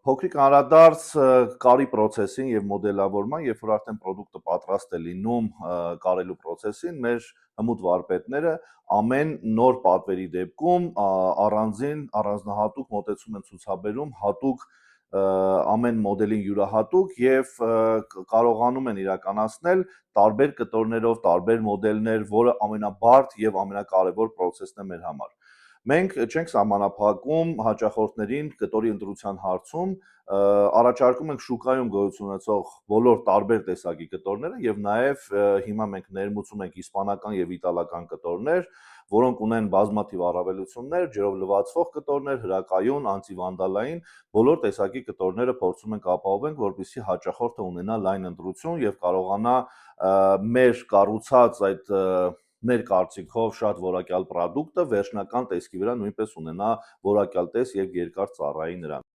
Փոքրիկ անդրադարձ կարի process-ին եւ մոդելավորման, երբ որ արդեն product-ը պատրաստ է լինում կարելու process-ին, մեր հմուտ վարպետները ամեն նոր պատվերի դեպքում առանձնահատուկ մոտեցում են ցուցաբերում, հատուկ ամեն մոդելին յուրահատուկ եւ կարողանում են իրականացնել տարբեր կտորներով, տարբեր մոդելներ, որը ամենաբարդ եւ ամենակարևոր process-ն է մեր համար։ Մենք չենք սահմանափակում հաճախորդներին կտորի ընտրության հարցում, առաջարկում ենք շուկայում գոյություն ունեցող բոլոր տարբեր տեսակի կտորները եւ նաեւ հիմա մենք ներմուծում ենք իսպանական եւ իտալական կտորներ, որոնք ունեն բազմաթիվ առավելություններ, ջրով լվացվող կտորներ, հրակայուն, անտիվանդալային, բոլոր տեսակի կտորները փորձում ենք ապահովենք, որպեսզի հաճախորդը ունենա լայն ընտրություն եւ կարողանա մեր կառուցած այդ մեր կարծիքով շատ որակյալ product-ը վերջնական տեսքի վրա նույնպես ունենա որակյալ տես եւ երկար ծառայի նրան։